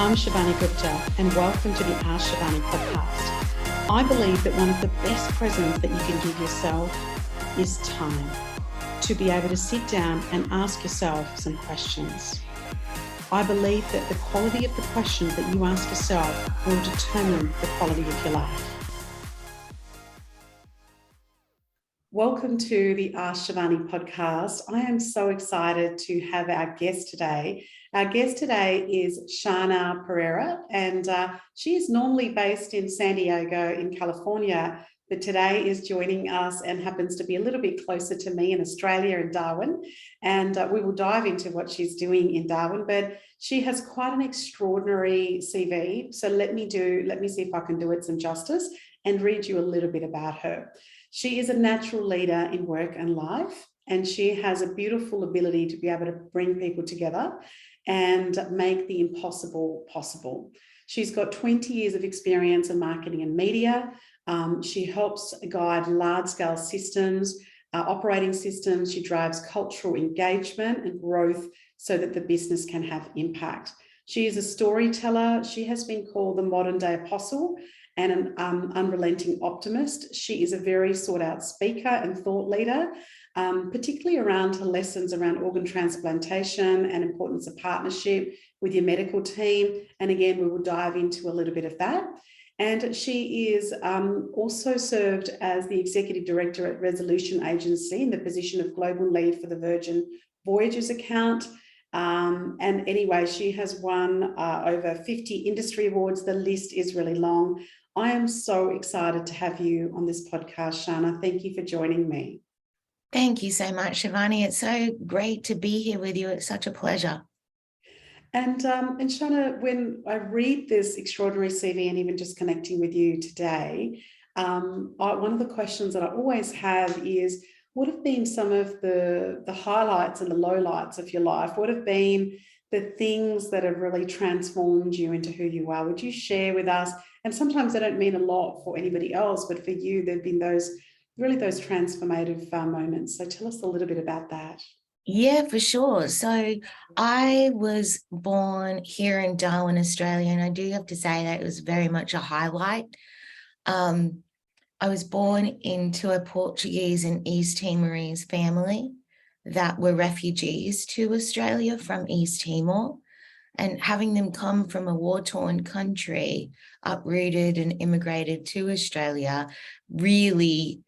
I'm Shivani Gupta, and welcome to the Ask Shivani podcast. I believe that one of the best presents that you can give yourself is time to be able to sit down and ask yourself some questions. I believe that the quality of the questions that you ask yourself will determine the quality of your life. Welcome to the Ask Shivani podcast. I am so excited to have our guest today. Our guest today is Shana Pereira, and she is normally based in San Diego in California, but today is joining us and happens to be a little bit closer to me in Australia, in Darwin. And we will dive into what she's doing in Darwin, but she has quite an extraordinary CV. So let me see if I can do it some justice and read you a little bit about her. She is a natural leader in work and life, and she has a beautiful ability to be able to bring people together and make the impossible possible. She's got 20 years of experience in marketing and media. She helps guide large-scale systems, operating systems. She drives cultural engagement and growth so that the business can have impact. She is a storyteller. She has been called the modern-day apostle and an unrelenting optimist. She is a very sought-out speaker and thought leader, particularly around her lessons around organ transplantation and importance of partnership with your medical team. And again, we will dive into a little bit of that. And she is also served as the Executive Director at Resolution Agency in the position of Global Lead for the Virgin Voyages account. And anyway, she has won over 50 industry awards. The list is really long. I am so excited to have you on this podcast, Shana. Thank you for joining me. Thank you so much, Shivani. It's so great to be here with you. It's such a pleasure. And Shana, when I read this extraordinary CV and even just connecting with you today, one of the questions that I always have is, what have been some of the highlights and the lowlights of your life? What have been the things that have really transformed you into who you are? Would you share with us? And sometimes they don't mean a lot for anybody else, but for you, there've been those transformative moments. So tell us a little bit about that. Yeah, for sure. So I was born here in Darwin, Australia, and I do have to say that it was very much a highlight. I was born into a Portuguese and East Timorese family that were refugees to Australia from East Timor. And having them come from a war-torn country, uprooted and immigrated to Australia, really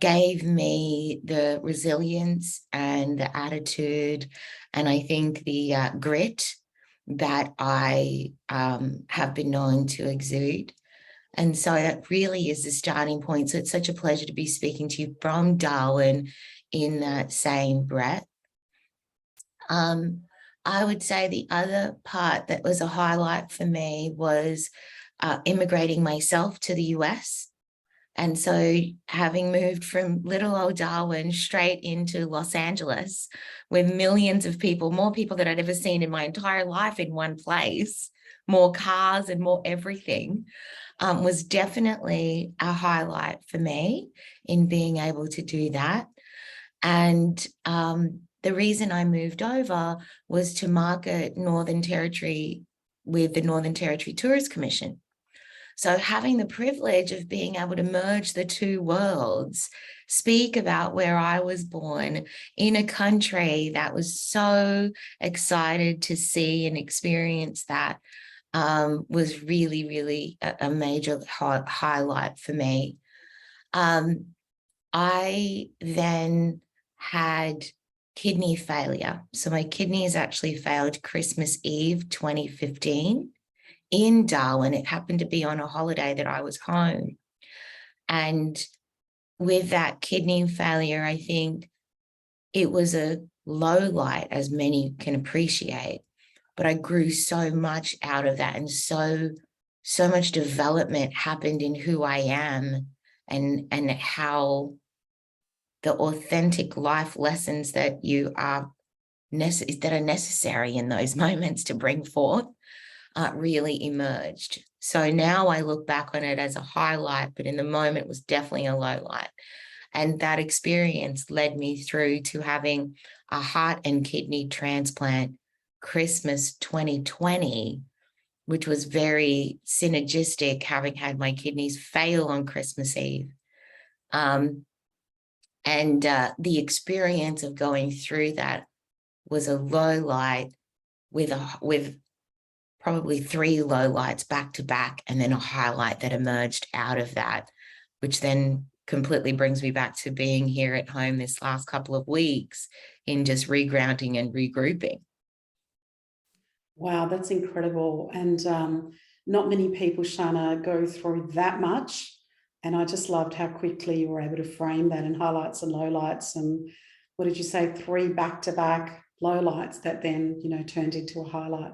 gave me the resilience and the attitude, and I think the grit that I have been known to exude. And so that really is the starting point. So it's such a pleasure to be speaking to you from Darwin in that same breath. I would say the other part that was a highlight for me was immigrating myself to the US. And so having moved from little old Darwin straight into Los Angeles with millions of people, more people than I'd ever seen in my entire life in one place, more cars and more everything, was definitely a highlight for me in being able to do that. And the reason I moved over was to market Northern Territory with the Northern Territory Tourist Commission. So having the privilege of being able to merge the two worlds, speak about where I was born in a country that was so excited to see and experience that, was really, really a major highlight for me. I then had kidney failure. So my kidneys actually failed Christmas Eve 2015 in Darwin. It happened to be on a holiday that I was home. And with that kidney failure, I think it was a low light, as many can appreciate, but I grew so much out of that, and so much development happened in who I am and how the authentic life lessons that are necessary in those moments to bring forth really emerged. So now I look back on it as a highlight, but in the moment it was definitely a low light. And that experience led me through to having a heart and kidney transplant Christmas 2020, which was very synergistic, having had my kidneys fail on Christmas Eve. The experience of going through that was a low light with probably 3 lowlights back to back, and then a highlight that emerged out of that, which then completely brings me back to being here at home this last couple of weeks in just regrounding and regrouping. Wow, that's incredible. And not many people, Shana, go through that much. And I just loved how quickly you were able to frame that in highlights and lowlights. And what did you say? 3 back-to-back lowlights that then, turned into a highlight.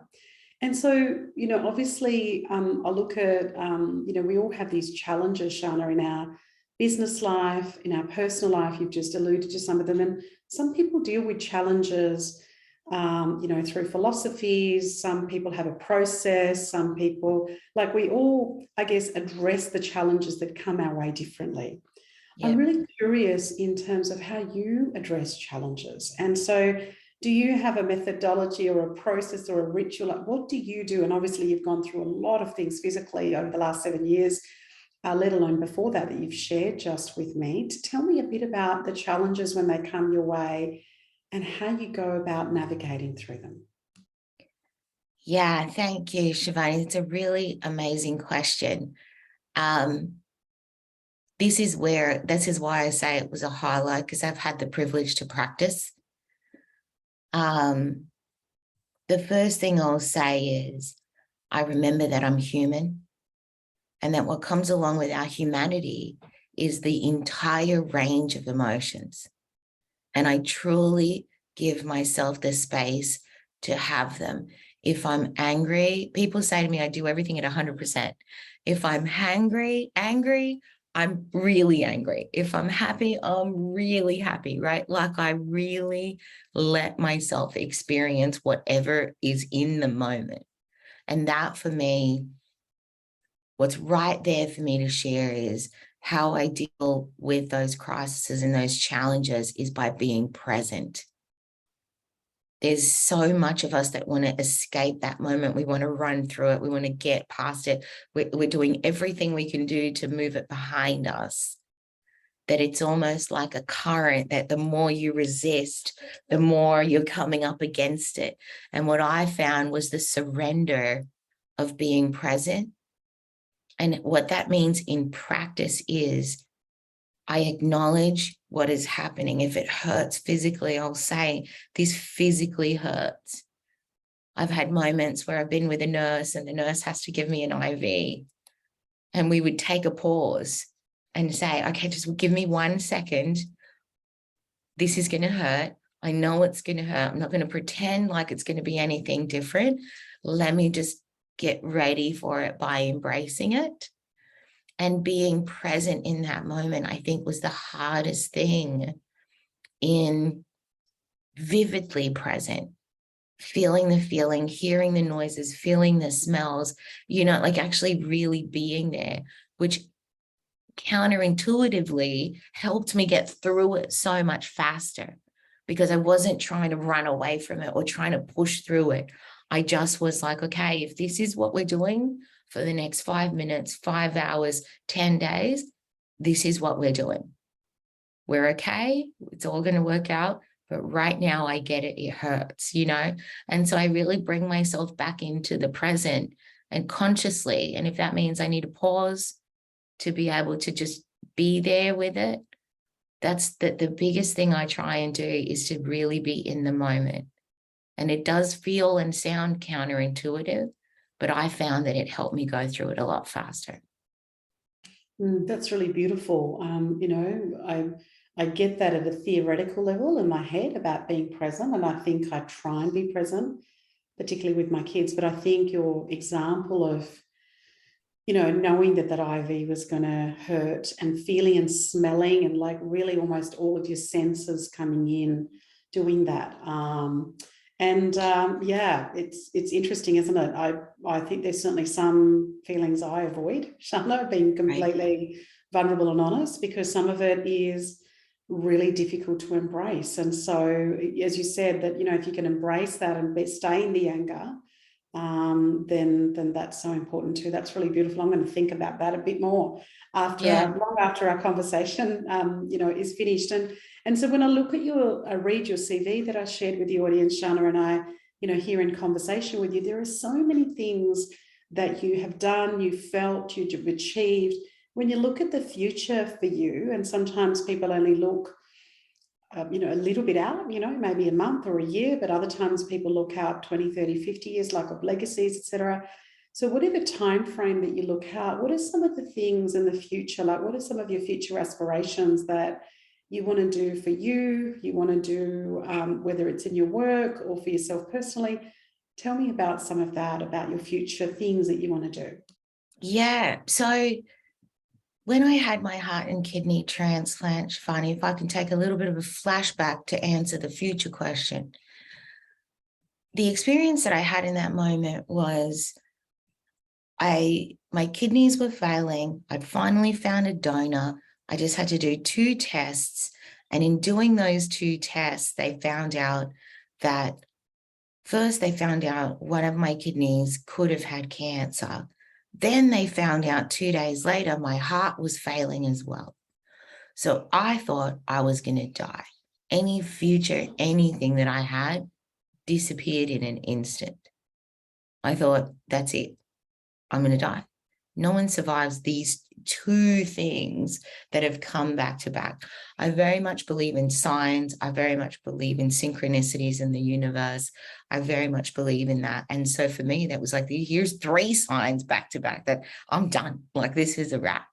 And so, obviously, I look at, we all have these challenges, Shana, in our business life, in our personal life. You've just alluded to some of them. And some people deal with challenges, through philosophies. Some people have a process. Some people, we all, I guess, address the challenges that come our way differently. Yeah. I'm really curious in terms of how you address challenges. And so, do you have a methodology or a process or a ritual? What do you do? And obviously you've gone through a lot of things physically over the last 7 years, let alone before that you've shared just with me. To tell me a bit about the challenges when they come your way and how you go about navigating through them. Yeah, thank you, Shivani. It's a really amazing question. This is why I say it was a highlight, because I've had the privilege to practice. The first thing I'll say is I remember that I'm human, and that what comes along with our humanity is the entire range of emotions. And I truly give myself the space to have them. If I'm angry, people say to me, I do everything at 100%. If I'm angry, I'm really angry. If I'm happy, I'm really happy, right? Like I really let myself experience whatever is in the moment. And that for me, what's right there for me to share is how I deal with those crises and those challenges is by being present. There's so much of us that want to escape that moment. We want to run through it. We want to get past it. We're doing everything we can do to move it behind us. That it's almost like a current that the more you resist, the more you're coming up against it. And what I found was the surrender of being present. And what that means in practice is I acknowledge what is happening. If it hurts physically, I'll say, this physically hurts. I've had moments where I've been with a nurse and the nurse has to give me an IV, and we would take a pause and say, okay, just give me 1 second. This is going to hurt. I know it's going to hurt. I'm not going to pretend like it's going to be anything different. Let me just get ready for it by embracing it. And being present in that moment, I think, was the hardest thing, in vividly present, feeling the feeling, hearing the noises, feeling the smells, like actually really being there, which counterintuitively helped me get through it so much faster, because I wasn't trying to run away from it or trying to push through it. I just was like, okay, if this is what we're doing for the next 5 minutes, 5 hours, 10 days, this is what we're doing. We're okay. It's all going to work out. But right now I get it. It hurts, And so I really bring myself back into the present and consciously. And if that means I need a pause to be able to just be there with it, that's the biggest thing I try and do, is to really be in the moment. And it does feel and sound counterintuitive, but I found that it helped me go through it a lot faster. That's really beautiful. I get that at a theoretical level in my head about being present, and I think I try and be present, particularly with my kids. But I think your example of, knowing that IV was going to hurt, and feeling and smelling, and really almost all of your senses coming in, doing that. It's interesting, isn't it? I think there's certainly some feelings I avoid, Shana, being completely vulnerable and honest, because some of it is really difficult to embrace. And so, as you said, that, if you can embrace that and stay in the anger, then that's so important too. That's really beautiful. I'm going to think about that a bit more after long after our conversation, is finished. And so when I look at read your CV that I shared with the audience, Shana, and I, here in conversation with you, there are so many things that you have done, you felt, you've achieved. When you look at the future for you, and sometimes people only look a little bit out, maybe a month or a year, but other times people look out 20, 30, 50 years, like of legacies, etc. So whatever time frame that you look out, what are some of the things in the future? Like, what are some of your future aspirations that you want to do for you want to do, whether it's in your work or for yourself personally? Tell me about some of that, about your future things that you want to do. Yeah. So when I had my heart and kidney transplant, Shivani, if I can take a little bit of a flashback to answer the future question, the experience that I had in that moment was my kidneys were failing. I'd finally found a donor. I just had to do 2 tests. And in doing those 2 tests, they found out that first they found out one of my kidneys could have had cancer. Then they found out 2 days later, my heart was failing as well. So I thought I was going to die. Any future, anything that I had disappeared in an instant. I thought, that's it. I'm going to die. No one survives these 2 things that have come back to back. I very much believe in signs. I very much believe in synchronicities in the universe. I very much believe in that. And so for me, that was like, here's 3 signs back to back that I'm done. Like, this is a wrap.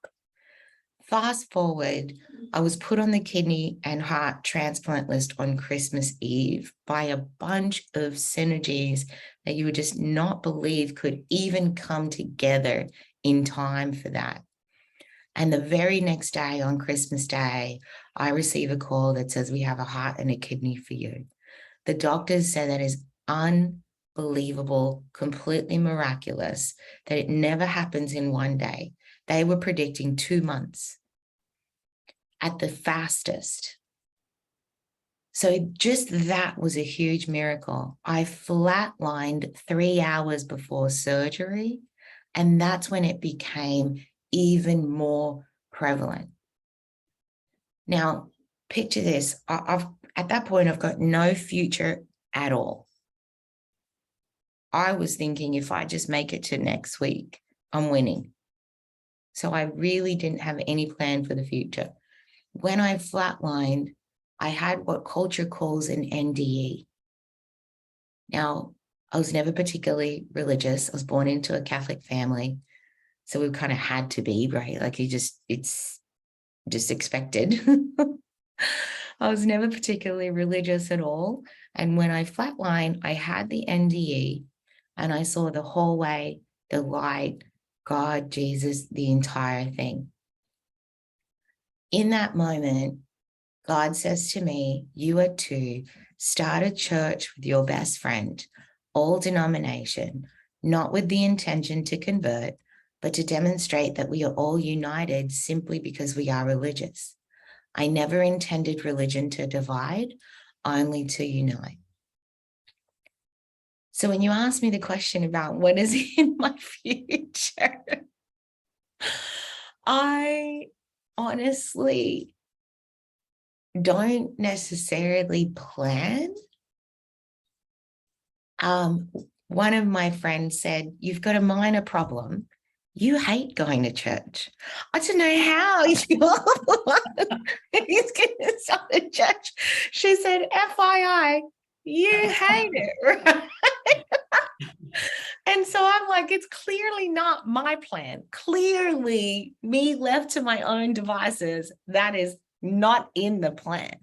Fast forward, I was put on the kidney and heart transplant list on Christmas Eve by a bunch of synergies that you would just not believe could even come together in time for that. And the very next day, on Christmas Day, I receive a call that says, we have a heart and a kidney for you. The doctors say that is unbelievable, completely miraculous, that it never happens in one day. They were predicting 2 months at the fastest. So just that was a huge miracle. I flatlined 3 hours before surgery, and that's when it became even more prevalent. Now, picture this. At that point, I've got no future at all. I was thinking, if I just make it to next week, I'm winning. So I really didn't have any plan for the future. When I flatlined, I had what culture calls an NDE. Now, I was never particularly religious. I was born into a Catholic family. So we kind of had to be, right? Like it's just expected. I was never particularly religious at all. And when I flatlined, I had the NDE and I saw the hallway, the light, God, Jesus, the entire thing. In that moment, God says to me, you are to start a church with your best friend, all denomination, not with the intention to convert, but to demonstrate that we are all united simply because we are religious. I never intended religion to divide, only to unite. So when you ask me the question about what is in my future, I honestly don't necessarily plan. One of my friends said, you've got a minor problem. You hate going to church. I don't know how you're the one who's going to start a church. She said, FYI, you hate it, right? And so I'm like, it's clearly not my plan. Clearly, me left to my own devices, that is not in the plan.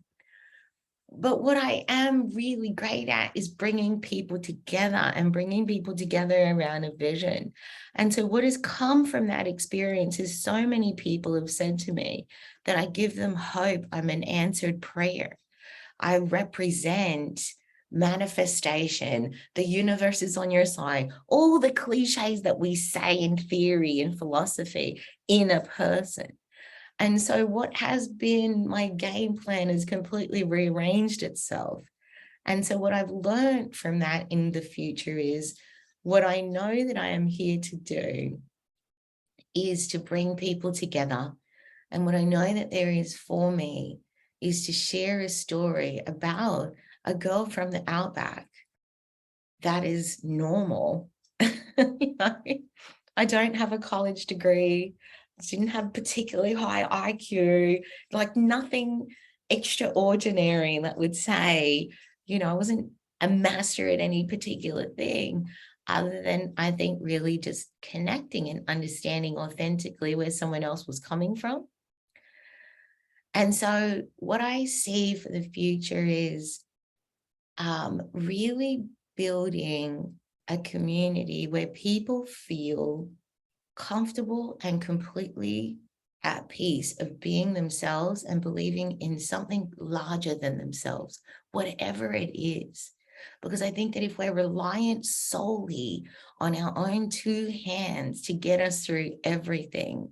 But what I am really great at is bringing people together and bringing people together around a vision. And so what has come from that experience is so many people have said to me that I give them hope. I'm an answered prayer. I represent manifestation. The universe is on your side. All the cliches that we say in theory and philosophy in a person. And so what has been my game plan has completely rearranged itself. And so what I've learned from that in the future is what I know that I am here to do is to bring people together. And what I know that there is for me is to share a story about a girl from the outback that is normal. You know, I don't have a college degree. I didn't have particularly high IQ, like nothing extraordinary that would say, you know, I wasn't a master at any particular thing, other than I think really just connecting and understanding authentically where someone else was coming from. And so what I see for the future is really building a community where people feel comfortable and completely at peace of being themselves and believing in something larger than themselves, whatever it is. Because I think that if we're reliant solely on our own two hands to get us through everything,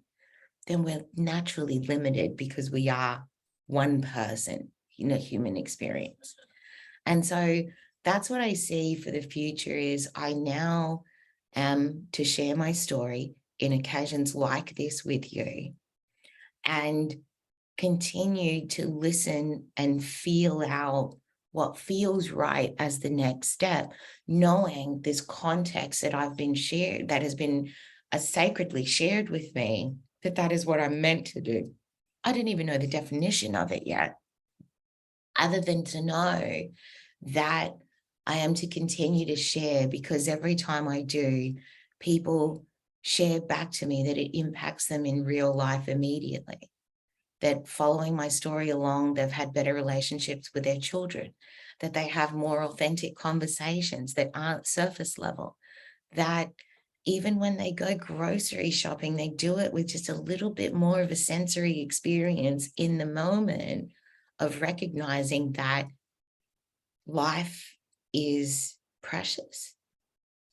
then we're naturally limited because we are one person in a human experience. And so that's what I see for the future is I now am to share my story in occasions like this with you and continue to listen and feel out what feels right as the next step, knowing this context that I've been shared, that has been sacredly shared with me, that is what I'm meant to do. I don't even know the definition of it yet, other than to know that I am to continue to share, because every time I do, people share back to me that it impacts them in real life immediately. That following my story along, they've had better relationships with their children, that they have more authentic conversations that aren't surface level, that even when they go grocery shopping, they do it with just a little bit more of a sensory experience in the moment of recognizing that life is precious.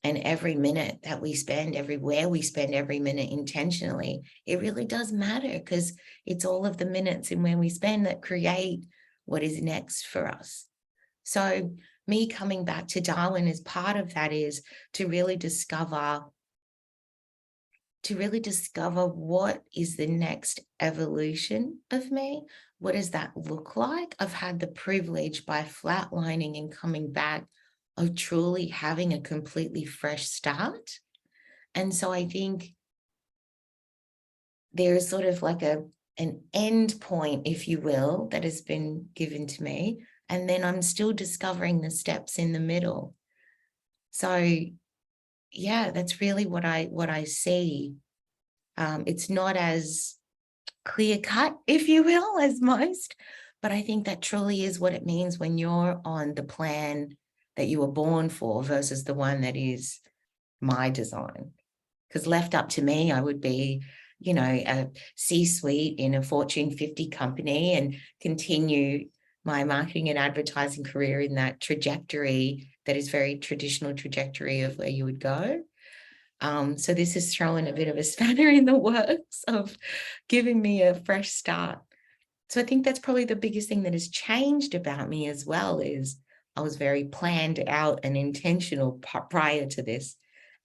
And every minute that we spend, everywhere we spend every minute intentionally, it really does matter, because it's all of the minutes and when we spend that create what is next for us. So me coming back to Darwin as part of that is to really discover what is the next evolution of me. What does that look like? I've had the privilege by flatlining and coming back of truly having a completely fresh start. And so I think there's sort of like an end point, if you will, that has been given to me. And then I'm still discovering the steps in the middle. So yeah, that's really what I see. It's not as clear cut, if you will, as most, but I think that truly is what it means when you're on the plan that you were born for versus the one that is my design. Because left up to me, I would be, you know, a C-suite in a Fortune 50 company and continue my marketing and advertising career in that trajectory that is very traditional trajectory of where you would go. So this is throwing a bit of a spanner in the works of giving me a fresh start. So I think that's probably the biggest thing that has changed about me as well, is I was very planned out and intentional prior to this.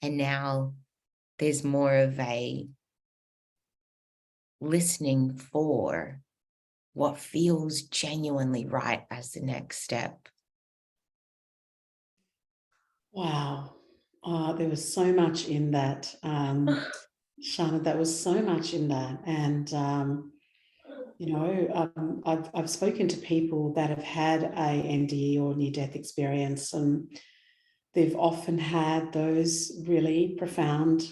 And now there's more of a listening for what feels genuinely right as the next step. Wow. There was so much in that, Shana, that was so much in that. And, I've spoken to people that have had a NDE or near-death experience, and they've often had those really profound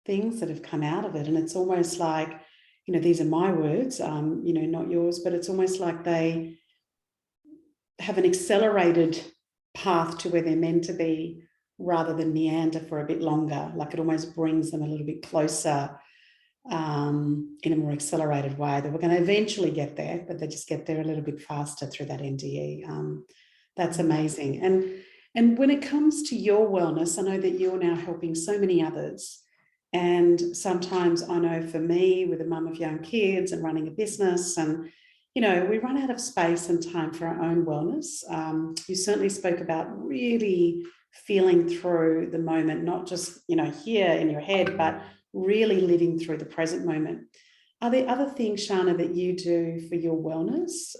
things that have come out of it. And it's almost like, these are my words, not yours, but it's almost like they have an accelerated path to where they're meant to be rather than meander for a bit longer. Like it almost brings them a little bit closer in a more accelerated way. That we're going to eventually get there, but they just get there a little bit faster through that NDE. That's amazing. And when it comes to your wellness, I know that you're now helping so many others. And sometimes I know for me, with a mum of young kids and running a business, and we run out of space and time for our own wellness. You certainly spoke about really feeling through the moment, not just, here in your head, but really living through the present moment. Are there other things, Shana, that you do for your wellness?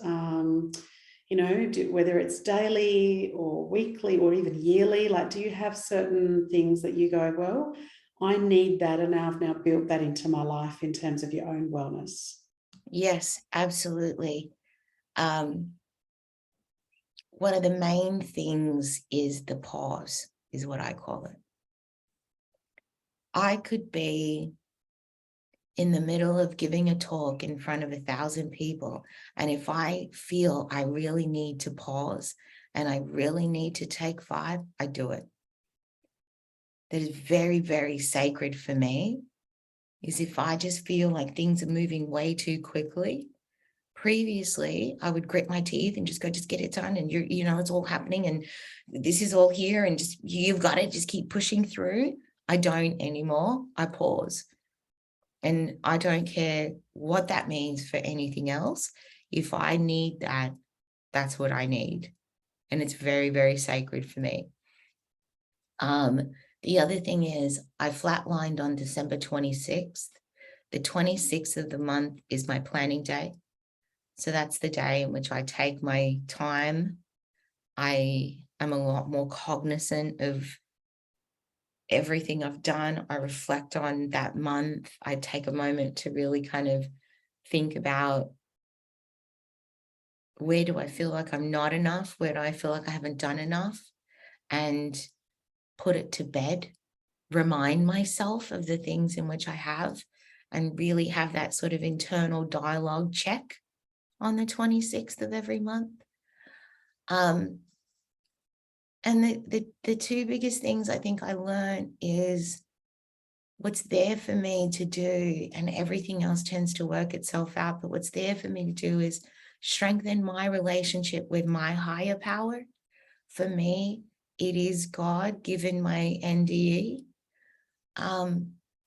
Whether it's daily or weekly or even yearly, like, do you have certain things that you go, well, I need that, and I've now built that into my life in terms of your own wellness? Yes, absolutely. One of the main things is the pause, is what I call it. I could be in the middle of giving a talk in front of 1,000 people, and if I feel I really need to pause and I really need to take 5, I do it. That is very, very sacred for me, is if I just feel like things are moving way too quickly. Previously, I would grit my teeth and just go, just get it done. And it's all happening and this is all here and just, you've got it, just keep pushing through. I don't anymore. I pause. And I don't care what that means for anything else. If I need that, that's what I need. And it's very, very sacred for me. The other thing is I flatlined on December 26th. The 26th of the month is my planning day. So that's the day in which I take my time. I am a lot more cognizant of everything I've done. I reflect on that month. I take a moment to really kind of think about, where do I feel like I'm not enough? Where do I feel like I haven't done enough? And put it to bed, remind myself of the things in which I have, and really have that sort of internal dialogue check on the 26th of every month. And the two biggest things I think I learned is what's there for me to do, and everything else tends to work itself out, but what's there for me to do is strengthen my relationship with my higher power. For me, it is God, given my NDE.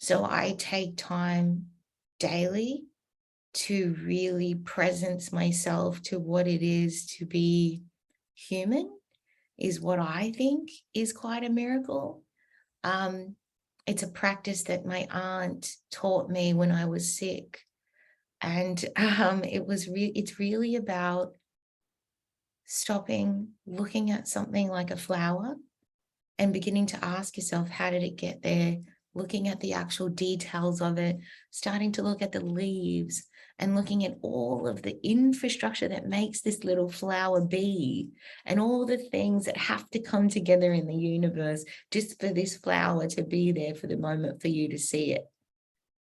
So I take time daily to really presence myself to what it is to be human, is what I think is quite a miracle. It's a practice that my aunt taught me when I was sick. And it's really about stopping, looking at something like a flower and beginning to ask yourself, how did it get there? Looking at the actual details of it, starting to look at the leaves and looking at all of the infrastructure that makes this little flower be, and all the things that have to come together in the universe just for this flower to be there for the moment for you to see it.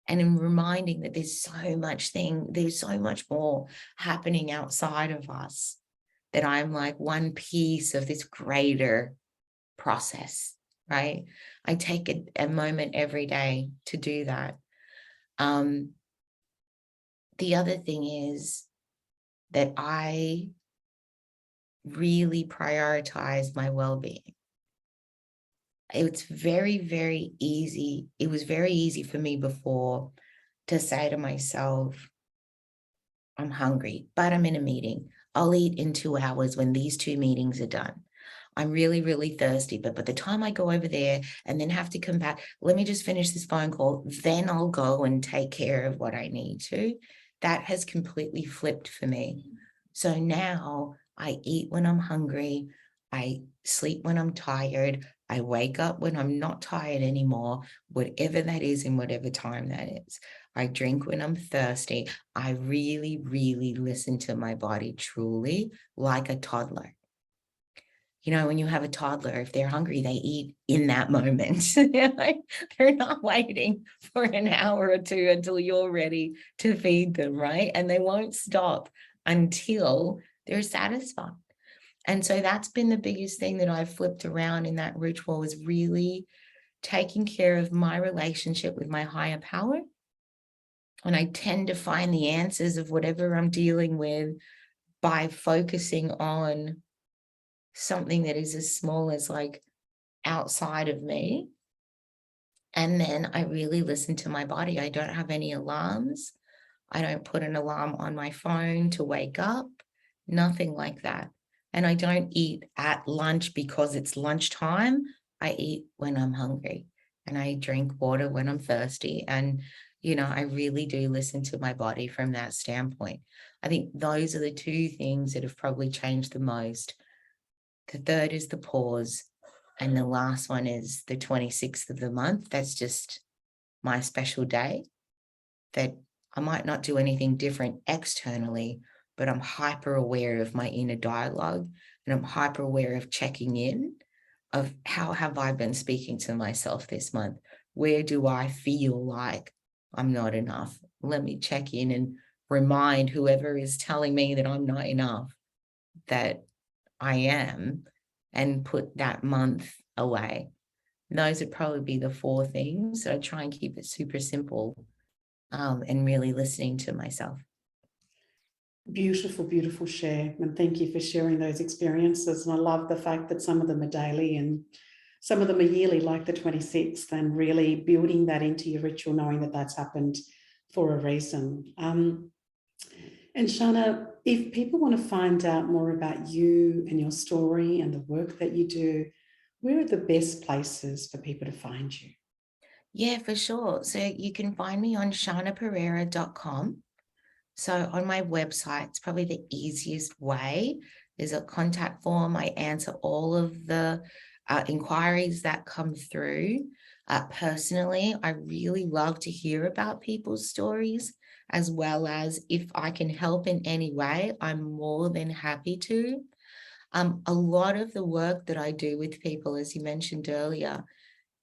And in reminding that there's so much more happening outside of us, that I'm like one piece of this greater process, right? I take a moment every day to do that. The other thing is that I really prioritize my well-being. It's very, very easy. It was very easy for me before to say to myself, I'm hungry, but I'm in a meeting. I'll eat in 2 hours when these 2 meetings are done. I'm really, really thirsty, but by the time I go over there and then have to come back, let me just finish this phone call, then I'll go and take care of what I need to. That has completely flipped for me. So now I eat when I'm hungry, I sleep when I'm tired, I wake up when I'm not tired anymore, whatever that is in whatever time that is. I drink when I'm thirsty. I really, really listen to my body truly, like a toddler. When you have a toddler, if they're hungry, they eat in that moment. They're not waiting for an hour or 2 until you're ready to feed them, right? And they won't stop until they're satisfied. And so that's been the biggest thing that I've flipped around in that ritual, is really taking care of my relationship with my higher power. And I tend to find the answers of whatever I'm dealing with by focusing on something that is as small as like outside of me. And then I really listen to my body. I don't have any alarms. I don't put an alarm on my phone to wake up, nothing like that. And I don't eat at lunch because it's lunchtime. I eat when I'm hungry, and I drink water when I'm thirsty. And, I really do listen to my body from that standpoint. I think those are the two things that have probably changed the most. The third is the pause. And the last one is the 26th of the month. That's just my special day that I might not do anything different externally, but I'm hyper aware of my inner dialogue, and I'm hyper aware of checking in of how have I been speaking to myself this month? Where do I feel like I'm not enough? Let me check in and remind whoever is telling me that I'm not enough that I am, and put that month away. And those would probably be the four things. So I try and keep it super simple, and really listening to myself. Beautiful, beautiful share. And thank you for sharing those experiences. And I love the fact that some of them are daily and some of them are yearly, like the 26th, and really building that into your ritual, knowing that that's happened for a reason. And Shana, if people want to find out more about you and your story and the work that you do, where are the best places for people to find you? Yeah, for sure. So you can find me on shanapereira.com. So on my website, it's probably the easiest way. There's a contact form. I answer all of the inquiries that come through. Personally, I really love to hear about people's stories, as well as if I can help in any way, I'm more than happy to. A lot of the work that I do with people, as you mentioned earlier,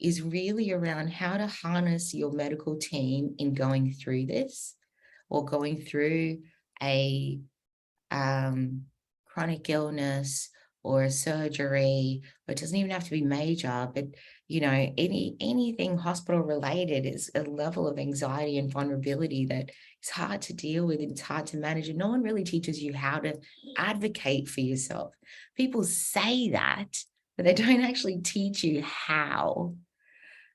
is really around how to harness your medical team in going through this, or going through a chronic illness or a surgery, or it doesn't even have to be major, but anything hospital related is a level of anxiety and vulnerability that is hard to deal with, and it's hard to manage, and no one really teaches you how to advocate for yourself. People say that, but they don't actually teach you how.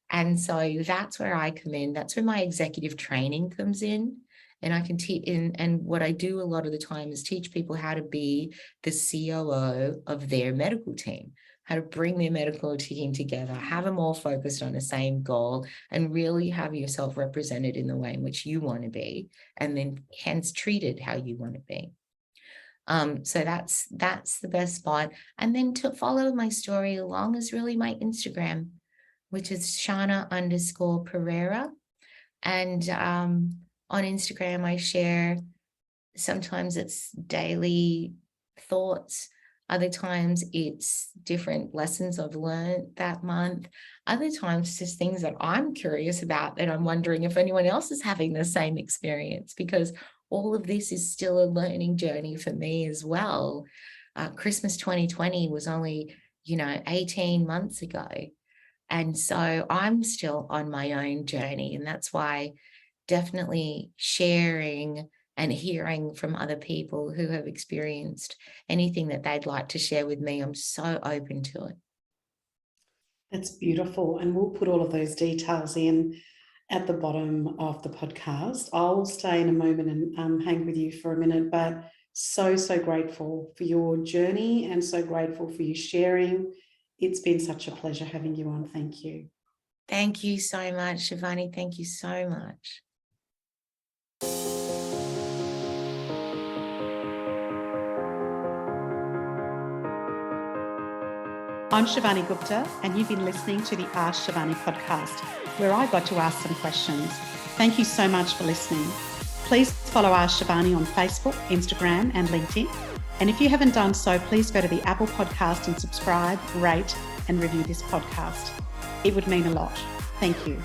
And so that's where I come in. That's where my executive training comes in. And I can teach and what I do a lot of the time is teach people how to be the COO of their medical team, how to bring their medical team together, have them all focused on the same goal, and really have yourself represented in the way in which you want to be, and then hence treated how you want to be. So that's the best spot. And then to follow my story along is really my Instagram, which is Shana_Pereira. And on Instagram, I share, sometimes it's daily thoughts. Other times it's different lessons I've learned that month. Other times just things that I'm curious about that I'm wondering if anyone else is having the same experience, because all of this is still a learning journey for me as well. Christmas 2020 was only, 18 months ago. And so I'm still on my own journey. And that's why definitely sharing and hearing from other people who have experienced anything that they'd like to share with me, I'm so open to it. That's beautiful. And we'll put all of those details in at the bottom of the podcast. I'll stay in a moment and hang with you for a minute, but so grateful for your journey and so grateful for you sharing. It's been such a pleasure having you on. Thank you. Thank you so much, Shivani. Thank you so much. I'm Shivani Gupta, and you've been listening to the Ask Shivani podcast, where I got to ask some questions. Thank you so much for listening. Please follow Ask Shivani on Facebook, Instagram, and LinkedIn. And if you haven't done so, please go to the Apple podcast and subscribe, rate, and review this podcast. It would mean a lot. Thank you.